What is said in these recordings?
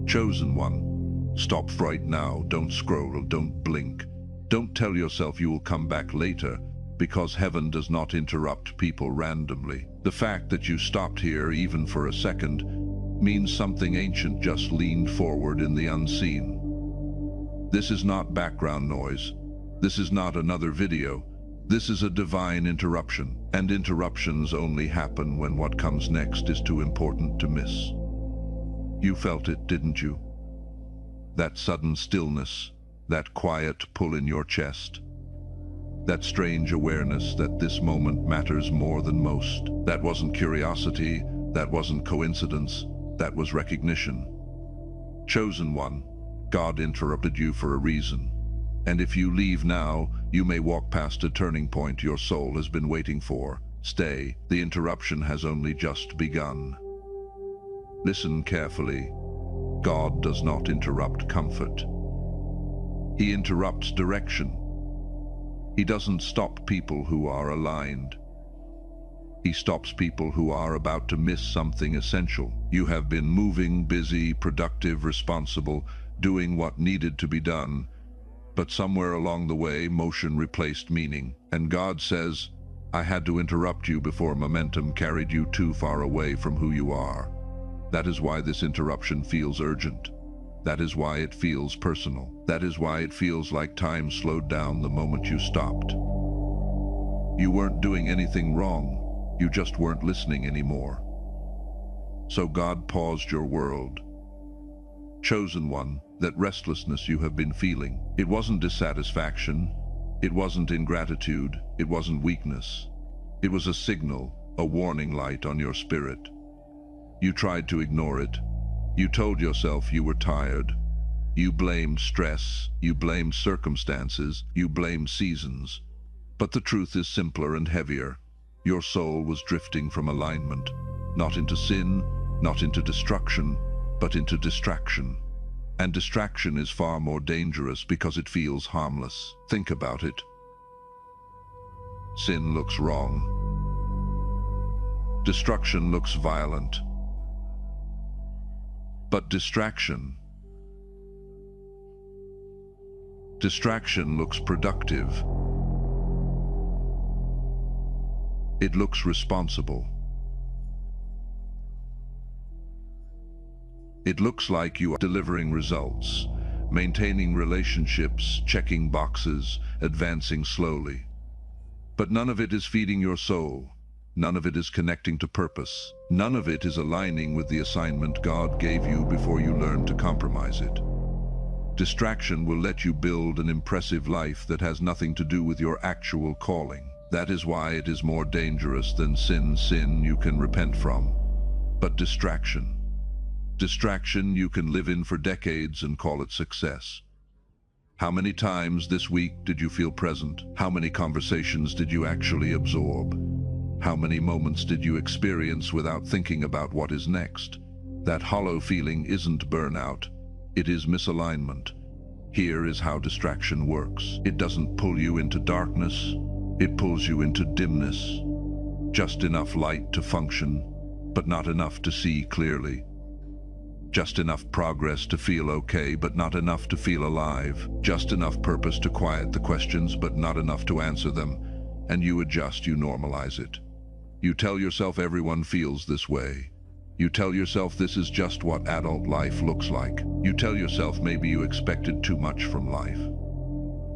Chosen one, stop right now, don't scroll, don't blink. Don't tell yourself you will come back later, because heaven does not interrupt people randomly. The fact that you stopped here even for a second means something ancient just leaned forward in the unseen. This is not background noise. This is not another video. This is a divine interruption, and interruptions only happen when what comes next is too important to miss. You felt it, didn't you? That sudden stillness, that quiet pull in your chest. That strange awareness that this moment matters more than most. That wasn't curiosity, that wasn't coincidence, that was recognition. Chosen one, God interrupted you for a reason. And if you leave now, you may walk past a turning point your soul has been waiting for. Stay, the interruption has only just begun. Listen carefully. God does not interrupt comfort. He interrupts direction. He doesn't stop people who are aligned. He stops people who are about to miss something essential. You have been moving, busy, productive, responsible, doing what needed to be done. But somewhere along the way, motion replaced meaning. And God says, I had to interrupt you before momentum carried you too far away from who you are. That is why this interruption feels urgent. That is why it feels personal. That is why it feels like time slowed down the moment you stopped. You weren't doing anything wrong. You just weren't listening anymore. So God paused your world. Chosen one, that restlessness you have been feeling. It wasn't dissatisfaction. It wasn't ingratitude. It wasn't weakness. It was a signal, a warning light on your spirit. You tried to ignore it. You told yourself you were tired. You blamed stress. You blamed circumstances. You blamed seasons. But the truth is simpler and heavier. Your soul was drifting from alignment, not into sin, not into destruction, but into distraction. And distraction is far more dangerous because it feels harmless. Think about it. Sin looks wrong. Destruction looks violent. But distraction looks productive. It looks responsible. It looks like you are delivering results, maintaining relationships, checking boxes, advancing slowly. But none of it is feeding your soul. None of it is connecting to purpose. None of it is aligning with the assignment God gave you before you learned to compromise it. Distraction will let you build an impressive life that has nothing to do with your actual calling. That is why it is more dangerous than sin you can repent from. But distraction you can live in for decades and call it success. How many times this week did you feel present? How many conversations did you actually absorb? How many moments did you experience without thinking about what is next? That hollow feeling isn't burnout, it is misalignment. Here is how distraction works. It doesn't pull you into darkness, it pulls you into dimness. Just enough light to function, but not enough to see clearly. Just enough progress to feel okay, but not enough to feel alive. Just enough purpose to quiet the questions, but not enough to answer them. And you adjust, you normalize it. You tell yourself everyone feels this way. You tell yourself this is just what adult life looks like. You tell yourself maybe you expected too much from life.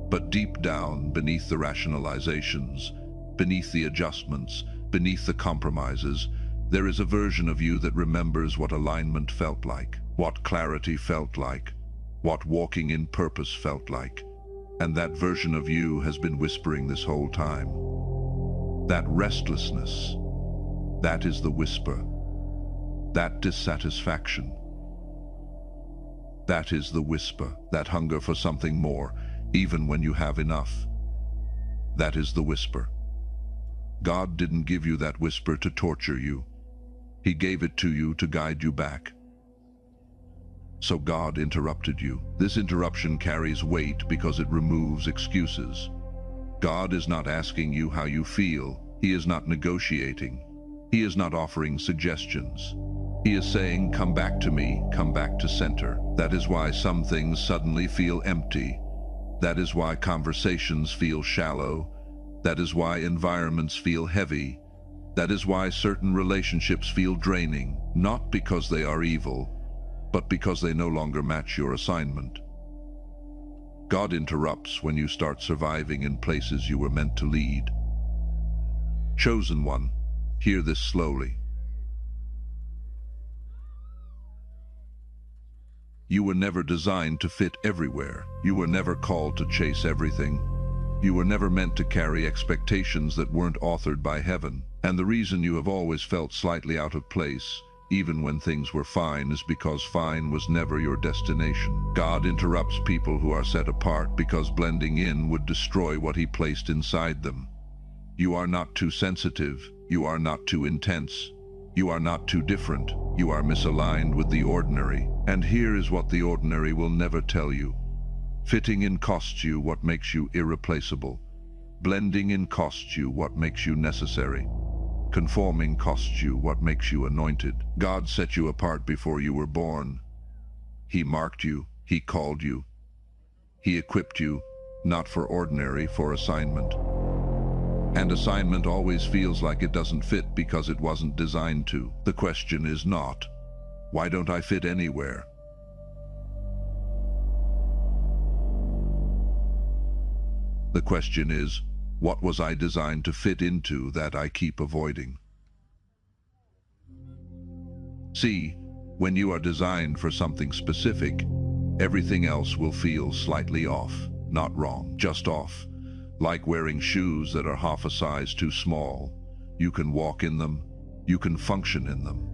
But deep down, beneath the rationalizations, beneath the adjustments, beneath the compromises, there is a version of you that remembers what alignment felt like, what clarity felt like, what walking in purpose felt like. And that version of you has been whispering this whole time. That restlessness, that is the whisper. That dissatisfaction, that is the whisper. That hunger for something more, even when you have enough. That is the whisper. God didn't give you that whisper to torture you. He gave it to you to guide you back. So God interrupted you. This interruption carries weight because it removes excuses. God is not asking you how you feel. He is not negotiating. He is not offering suggestions. He is saying, come back to me, come back to center. That is why some things suddenly feel empty. That is why conversations feel shallow. That is why environments feel heavy. That is why certain relationships feel draining, not because they are evil, but because they no longer match your assignment. God interrupts when you start surviving in places you were meant to lead. Chosen one, hear this slowly. You were never designed to fit everywhere. You were never called to chase everything. You were never meant to carry expectations that weren't authored by heaven. And the reason you have always felt slightly out of place, even when things were fine, is because fine was never your destination. God interrupts people who are set apart because blending in would destroy what He placed inside them. You are not too sensitive. You are not too intense. You are not too different. You are misaligned with the ordinary. And here is what the ordinary will never tell you. Fitting in costs you what makes you irreplaceable. Blending in costs you what makes you necessary. Conforming costs you what makes you anointed. God set you apart before you were born. He marked you. He called you. He equipped you, not for ordinary, for assignment. And assignment always feels like it doesn't fit because it wasn't designed to. The question is not, why don't I fit anywhere? The question is, what was I designed to fit into that I keep avoiding? See, when you are designed for something specific, everything else will feel slightly off, not wrong, just off. Like wearing shoes that are half a size too small. You can walk in them, you can function in them,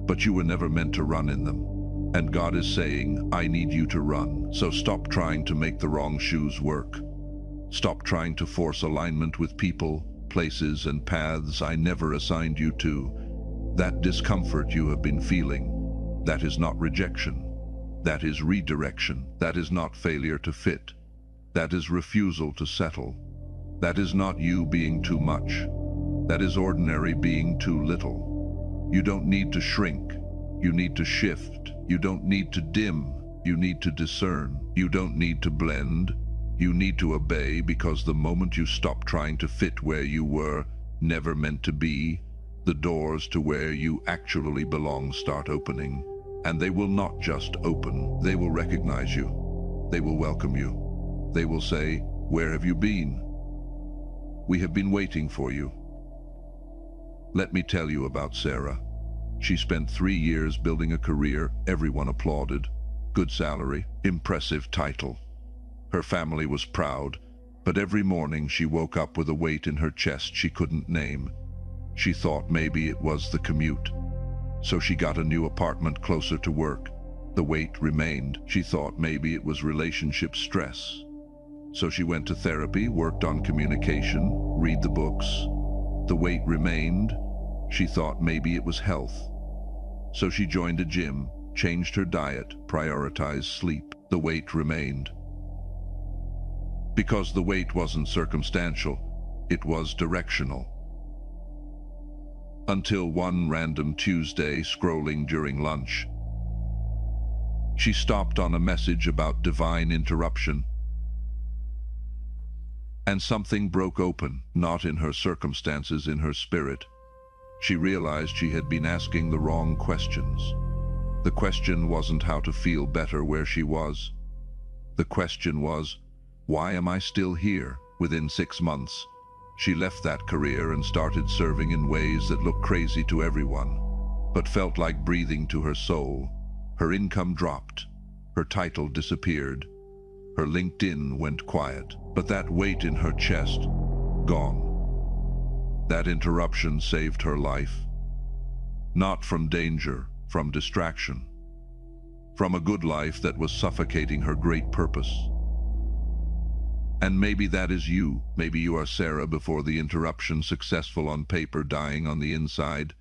but you were never meant to run in them. And God is saying, I need you to run. So stop trying to make the wrong shoes work. Stop trying to force alignment with people, places, and paths I never assigned you to. That discomfort you have been feeling, that is not rejection. That is redirection. That is not failure to fit. That is refusal to settle. That is not you being too much. That is ordinary being too little. You don't need to shrink. You need to shift. You don't need to dim. You need to discern. You don't need to blend. You need to obey, because the moment you stop trying to fit where you were never meant to be, the doors to where you actually belong start opening. And they will not just open. They will recognize you. They will welcome you. They will say, where have you been? We have been waiting for you. Let me tell you about Sarah. She spent 3 years building a career everyone applauded. Good salary, impressive title. Her family was proud, but every morning she woke up with a weight in her chest she couldn't name. She thought maybe it was the commute. So she got a new apartment closer to work. The weight remained. She thought maybe it was relationship stress. So she went to therapy, worked on communication, read the books. The weight remained. She thought maybe it was health. So she joined a gym, changed her diet, prioritized sleep. The weight remained. Because the weight wasn't circumstantial, it was directional. Until one random Tuesday, scrolling during lunch, she stopped on a message about divine interruption. And something broke open, not in her circumstances, in her spirit. She realized she had been asking the wrong questions. The question wasn't how to feel better where she was. The question was, why am I still here? Within 6 months, she left that career and started serving in ways that looked crazy to everyone, but felt like breathing to her soul. Her income dropped. Her title disappeared. Her LinkedIn went quiet. But that weight in her chest, gone. That interruption saved her life. Not from danger, from distraction. From a good life that was suffocating her great purpose. And maybe that is you. Maybe you are Sarah before the interruption, successful on paper, dying on the inside,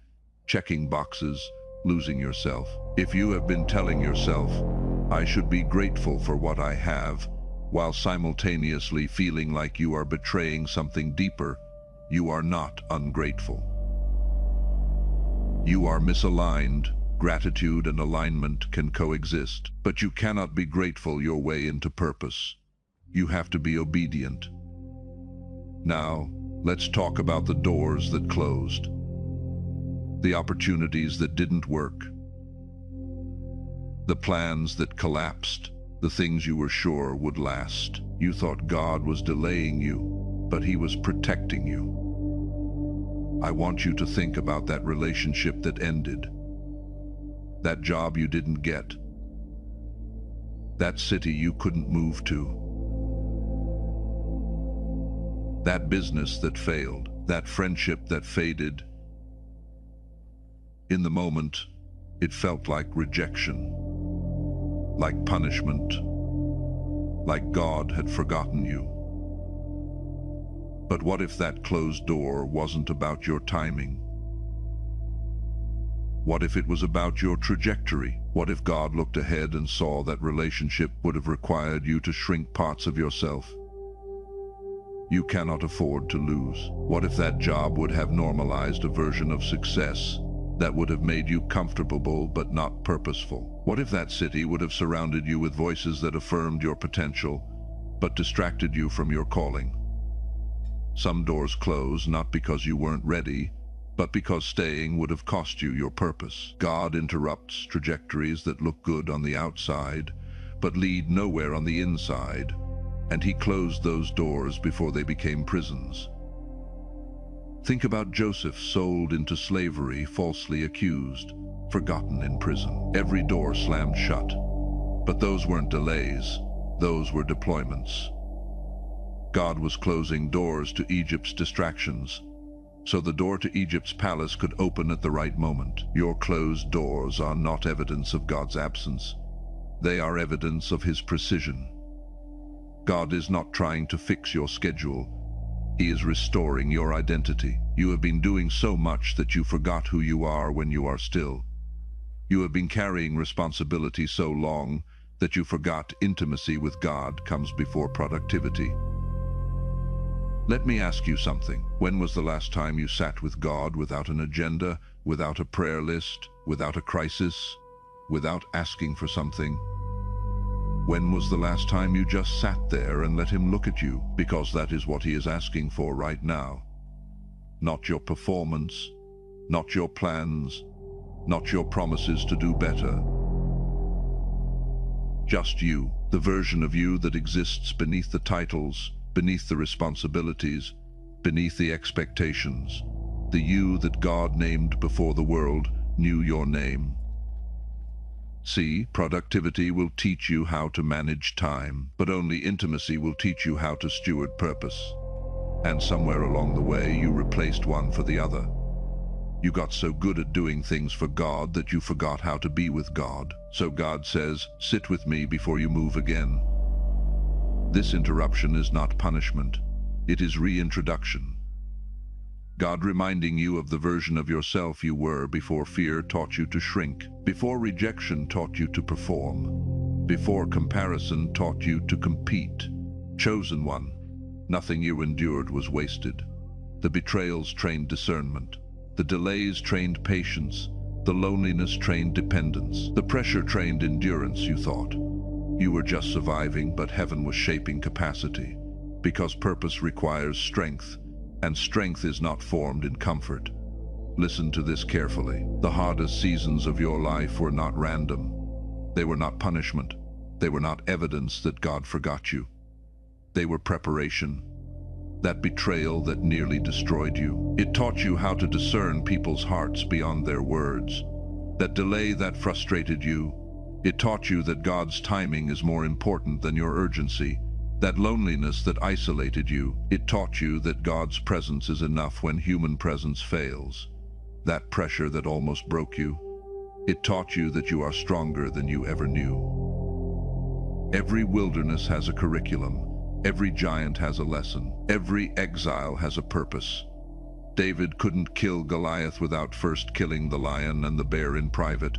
checking boxes, losing yourself. If you have been telling yourself, I should be grateful for what I have, while simultaneously feeling like you are betraying something deeper, you are not ungrateful. You are misaligned, Gratitude and alignment can coexist, but you cannot be grateful your way into purpose. You have to be obedient. Now, let's talk about the doors that closed. The opportunities that didn't work. The plans that collapsed. The things you were sure would last. You thought God was delaying you, but He was protecting you. I want you to think about that relationship that ended. That job you didn't get. That city you couldn't move to. That business that failed. That friendship that faded. In the moment, it felt like rejection, like punishment, like God had forgotten you. But what if that closed door wasn't about your timing? What if it was about your trajectory? What if God looked ahead and saw that relationship would have required you to shrink parts of yourself? You cannot afford to lose. What if that job would have normalized a version of success that would have made you comfortable but not purposeful? What if that city would have surrounded you with voices that affirmed your potential but distracted you from your calling? Some doors close not because you weren't ready, but because staying would have cost you your purpose. God interrupts trajectories that look good on the outside, but lead nowhere on the inside, and He closed those doors before they became prisons. Think about Joseph, sold into slavery, falsely accused, forgotten in prison. Every door slammed shut. But those weren't delays, those were deployments. God was closing doors to Egypt's distractions, so the door to Egypt's palace could open at the right moment. Your closed doors are not evidence of God's absence. They are evidence of His precision. God is not trying to fix your schedule. He is restoring your identity. You have been doing so much that you forgot who you are when you are still. You have been carrying responsibility so long that you forgot intimacy with God comes before productivity. Let me ask you something. When was the last time you sat with God without an agenda, without a prayer list, without a crisis, without asking for something? When was the last time you just sat there and let Him look at you? Because that is what He is asking for right now. Not your performance, not your plans, not your promises to do better. Just you, the version of you that exists beneath the titles, beneath the responsibilities, beneath the expectations. The you that God named before the world knew your name. See, productivity will teach you how to manage time, but only intimacy will teach you how to steward purpose. And somewhere along the way, you replaced one for the other. You got so good at doing things for God that you forgot how to be with God. So God says, sit with me before you move again. This interruption is not punishment. It is reintroduction. God reminding you of the version of yourself you were before fear taught you to shrink, before rejection taught you to perform, before comparison taught you to compete. Chosen one, nothing you endured was wasted. The betrayals trained discernment. The delays trained patience. The loneliness trained dependence. The pressure trained endurance, you thought. You were just surviving, but heaven was shaping capacity. Because purpose requires strength, and strength is not formed in comfort. Listen to this carefully. The hardest seasons of your life were not random. They were not punishment. They were not evidence that God forgot you. They were preparation. That betrayal that nearly destroyed you. It taught you how to discern people's hearts beyond their words. That delay that frustrated you. It taught you that God's timing is more important than your urgency. That loneliness that isolated you, it taught you that God's presence is enough when human presence fails. That pressure that almost broke you, it taught you that you are stronger than you ever knew. Every wilderness has a curriculum. Every giant has a lesson. Every exile has a purpose. David couldn't kill Goliath without first killing the lion and the bear in private.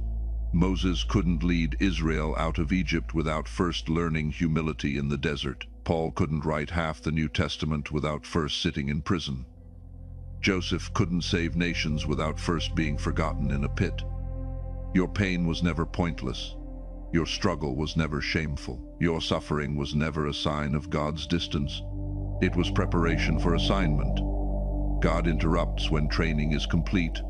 Moses couldn't lead Israel out of Egypt without first learning humility in the desert. Paul couldn't write half the New Testament without first sitting in prison. Joseph couldn't save nations without first being forgotten in a pit. Your pain was never pointless. Your struggle was never shameful. Your suffering was never a sign of God's distance. It was preparation for assignment. God interrupts when training is complete,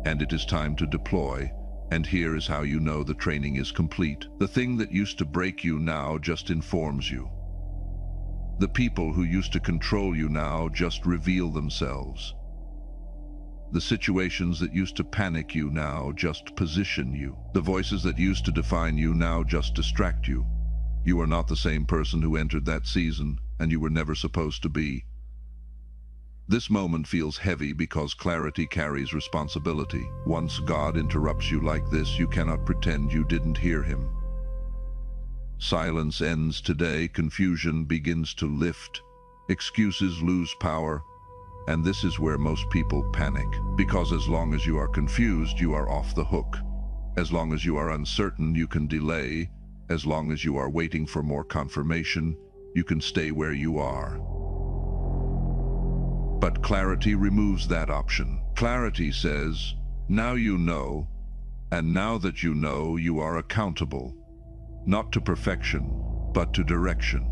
and it is time to deploy. And here is how you know the training is complete. The thing that used to break you now just informs you. The people who used to control you now just reveal themselves. The situations that used to panic you now just position you. The voices that used to define you now just distract you. You are not the same person who entered that season, and you were never supposed to be. This moment feels heavy because clarity carries responsibility. Once God interrupts you like this, you cannot pretend you didn't hear him. Silence ends today, confusion begins to lift, excuses lose power, and this is where most people panic. Because as long as you are confused, you are off the hook. As long as you are uncertain, you can delay. As long as you are waiting for more confirmation, you can stay where you are. But clarity removes that option. Clarity says, now you know, and now that you know, you are accountable. Not to perfection, but to direction.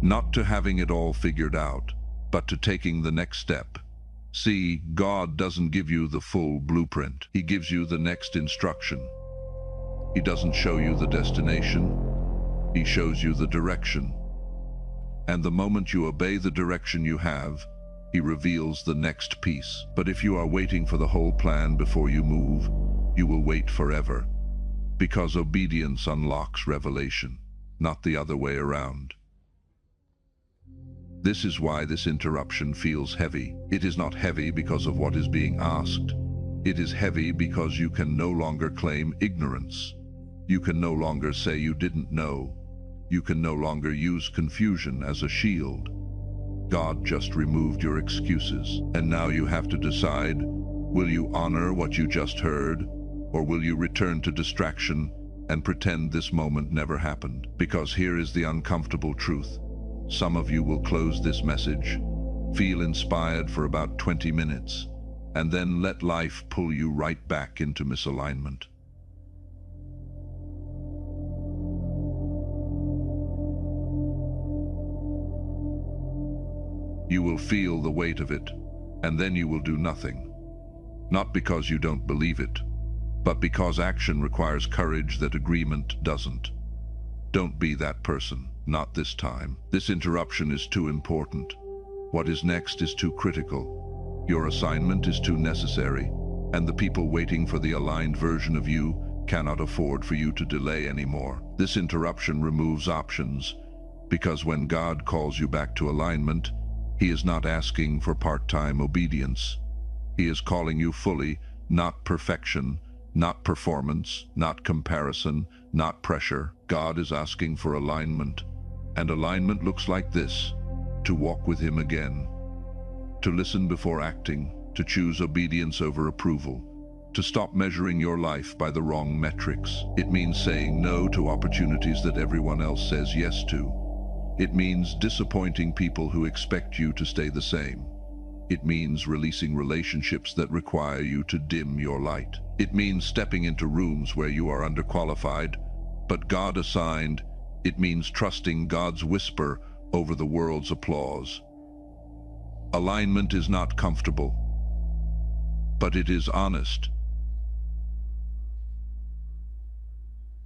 Not to having it all figured out, but to taking the next step. See, God doesn't give you the full blueprint. He gives you the next instruction. He doesn't show you the destination. He shows you the direction. And the moment you obey the direction you have, he reveals the next piece. But if you are waiting for the whole plan before you move, you will wait forever. Because obedience unlocks revelation, not the other way around. This is why this interruption feels heavy. It is not heavy because of what is being asked. It is heavy because you can no longer claim ignorance. You can no longer say you didn't know. You can no longer use confusion as a shield. God just removed your excuses, and now you have to decide, will you honor what you just heard, or will you return to distraction and pretend this moment never happened? Because here is the uncomfortable truth. Some of you will close this message, feel inspired for about 20 minutes, and then let life pull you right back into misalignment. You will feel the weight of it, and then you will do nothing. Not because you don't believe it, but because action requires courage that agreement doesn't. Don't be that person, not this time. This interruption is too important. What is next is too critical. Your assignment is too necessary, and the people waiting for the aligned version of you cannot afford for you to delay anymore. This interruption removes options, because when God calls you back to alignment, he is not asking for part-time obedience. He is calling you fully, not perfection, not performance, not comparison, not pressure. God is asking for alignment. And alignment looks like this: to walk with him again, to listen before acting, to choose obedience over approval, to stop measuring your life by the wrong metrics. It means saying no to opportunities that everyone else says yes to. It means disappointing people who expect you to stay the same. It means releasing relationships that require you to dim your light. It means stepping into rooms where you are underqualified, but God assigned. It means trusting God's whisper over the world's applause. Alignment is not comfortable, but it is honest.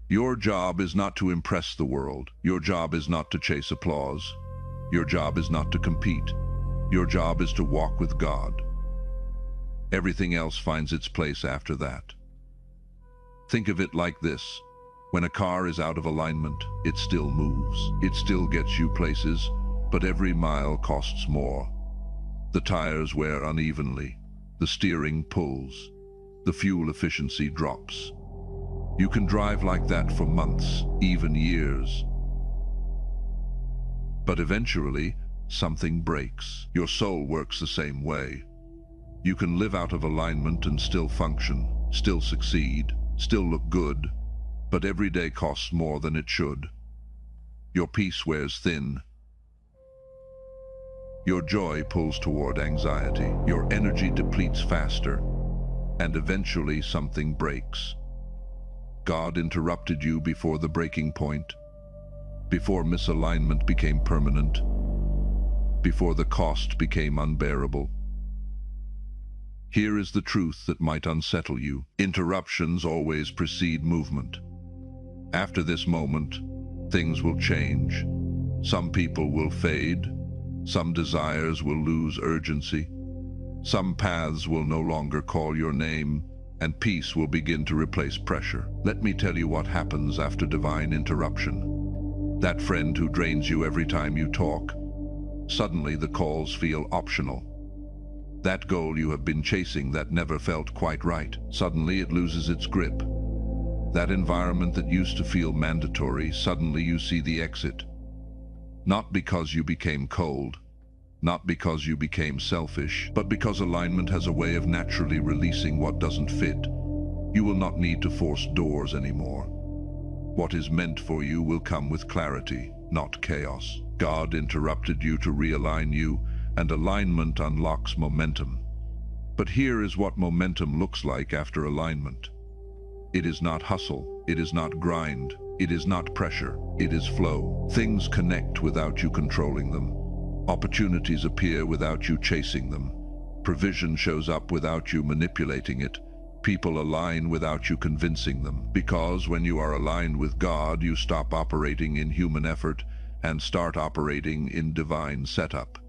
Your job is not to impress the world. Your job is not to chase applause. Your job is not to compete. Your job is to walk with God. Everything else finds its place after that. Think of it like this. When a car is out of alignment, it still moves. It still gets you places, but every mile costs more. The tires wear unevenly. The steering pulls. The fuel efficiency drops. You can drive like that for months, even years. But eventually, something breaks. Your soul works the same way. You can live out of alignment and still function, still succeed, still look good, but every day costs more than it should. Your peace wears thin. Your joy pulls toward anxiety. Your energy depletes faster, and eventually something breaks. God interrupted you before the breaking point, before misalignment became permanent, before the cost became unbearable. Here is the truth that might unsettle you. Interruptions always precede movement. After this moment, things will change. Some people will fade. Some desires will lose urgency. Some paths will no longer call your name, and peace will begin to replace pressure. Let me tell you what happens after divine interruption. That friend who drains you every time you talk, suddenly the calls feel optional. That goal you have been chasing that never felt quite right, suddenly it loses its grip. That environment that used to feel mandatory, suddenly you see the exit. Not because you became cold, not because you became selfish, but because alignment has a way of naturally releasing what doesn't fit. You will not need to force doors anymore. What is meant for you will come with clarity, not chaos. God interrupted you to realign you, and alignment unlocks momentum. But here is what momentum looks like after alignment. It is not hustle, it is not grind, it is not pressure, it is flow. Things connect without you controlling them. Opportunities appear without you chasing them. Provision shows up without you manipulating it. People align without you convincing them. Because when you are aligned with God, you stop operating in human effort and start operating in divine setup.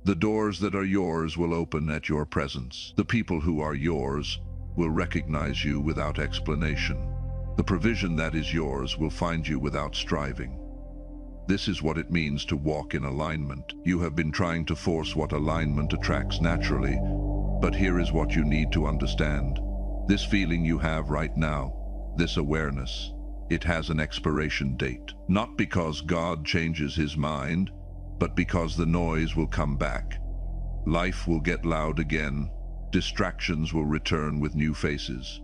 The doors that are yours will open at your presence. The people who are yours will recognize you without explanation. The provision that is yours will find you without striving. This is what it means to walk in alignment. You have been trying to force what alignment attracts naturally, but here is what you need to understand. This feeling you have right now, this awareness, it has an expiration date. Not because God changes his mind, but because the noise will come back. Life will get loud again. Distractions will return with new faces.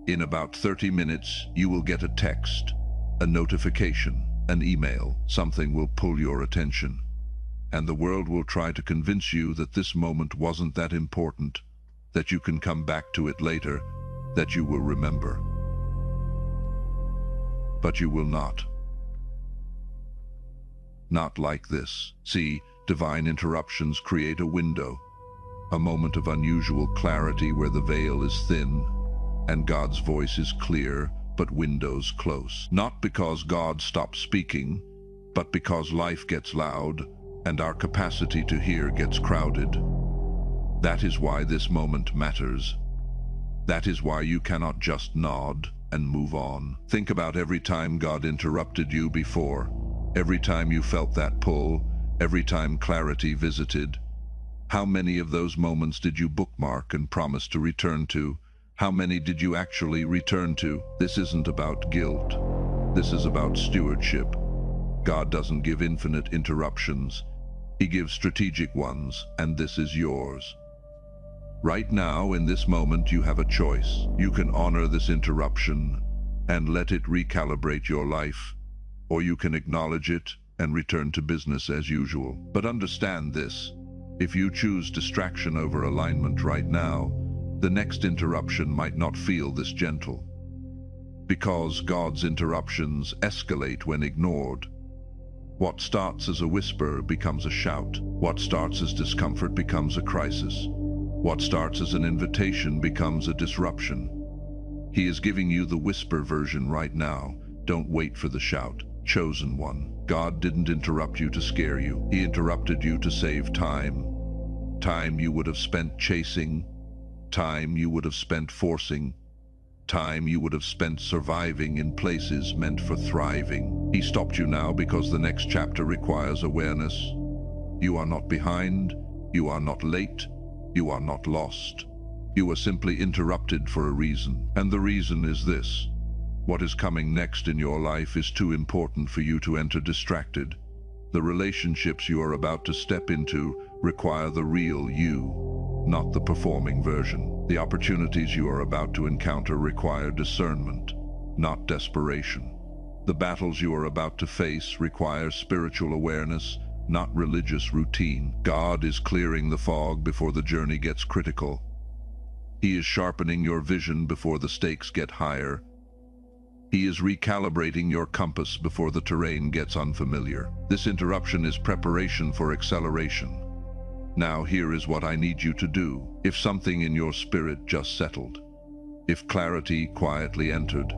In about 30 minutes, you will get a text, a notification, an email. Something will pull your attention. And the world will try to convince you that this moment wasn't that important, that you can come back to it later, that you will remember. But you will not. Not like this. See, divine interruptions create a window, a moment of unusual clarity where the veil is thin and God's voice is clear, but windows close. Not because God stops speaking, but because life gets loud and our capacity to hear gets crowded. That is why this moment matters. That is why you cannot just nod and move on. Think about every time God interrupted you before, every time you felt that pull, every time clarity visited. How many of those moments did you bookmark and promise to return to? How many did you actually return to? This isn't about guilt. This is about stewardship. God doesn't give infinite interruptions. He gives strategic ones, and this is yours. Right now, in this moment, you have a choice. You can honor this interruption and let it recalibrate your life, or you can acknowledge it and return to business as usual. But understand this, if you choose distraction over alignment right now, the next interruption might not feel this gentle. Because God's interruptions escalate when ignored. What starts as a whisper becomes a shout. What starts as discomfort becomes a crisis. What starts as an invitation becomes a disruption. He is giving you the whisper version right now. Don't wait for the shout. Chosen one. God didn't interrupt you to scare you. He interrupted you to save time. Time you would have spent chasing. Time you would have spent forcing. Time you would have spent surviving in places meant for thriving. He stopped you now because the next chapter requires awareness. You are not behind. You are not late. You are not lost. You are simply interrupted for a reason. And the reason is this. What is coming next in your life is too important for you to enter distracted. The relationships you are about to step into require the real you, not the performing version. The opportunities you are about to encounter require discernment, not desperation. The battles you are about to face require spiritual awareness, not religious routine. God is clearing the fog before the journey gets critical. He is sharpening your vision before the stakes get higher. He is recalibrating your compass before the terrain gets unfamiliar. This interruption is preparation for acceleration. Now here is what I need you to do. If something in your spirit just settled, if clarity quietly entered,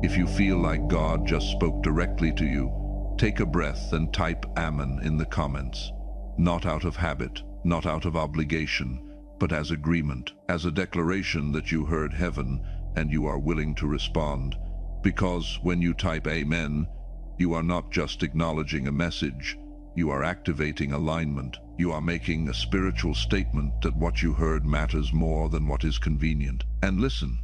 if you feel like God just spoke directly to you, take a breath and type Amen in the comments. Not out of habit, not out of obligation, but as agreement, as a declaration that you heard heaven and you are willing to respond. Because when you type Amen, you are not just acknowledging a message, you are activating alignment. You are making a spiritual statement that what you heard matters more than what is convenient. And listen,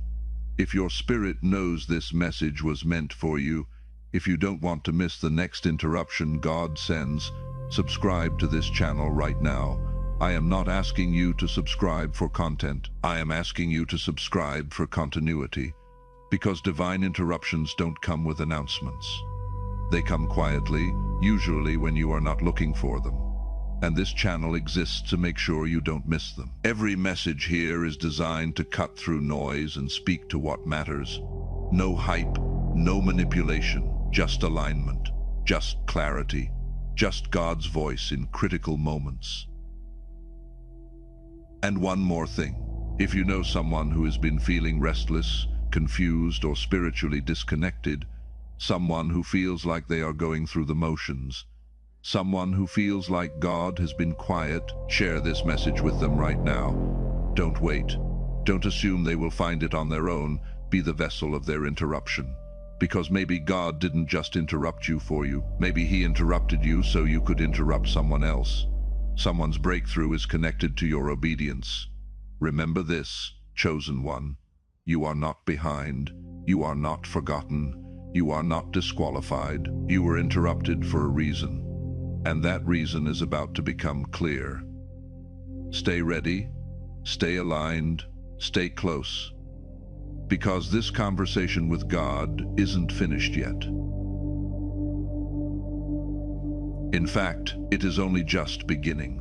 if your spirit knows this message was meant for you, if you don't want to miss the next interruption God sends, subscribe to this channel right now. I am not asking you to subscribe for content. I am asking you to subscribe for continuity, because divine interruptions don't come with announcements. They come quietly, usually when you are not looking for them. And this channel exists to make sure you don't miss them. Every message here is designed to cut through noise and speak to what matters. No hype, no manipulation, just alignment, just clarity, just God's voice in critical moments. And one more thing. If you know someone who has been feeling restless, confused, or spiritually disconnected, someone who feels like they are going through the motions, someone who feels like God has been quiet, share this message with them right now. Don't wait. Don't assume they will find it on their own. Be the vessel of their interruption. Because maybe God didn't just interrupt you for you. Maybe He interrupted you so you could interrupt someone else. Someone's breakthrough is connected to your obedience. Remember this, chosen one. You are not behind. You are not forgotten. You are not disqualified. You were interrupted for a reason. And that reason is about to become clear. Stay ready, stay aligned, stay close. Because this conversation with God isn't finished yet. In fact, it is only just beginning.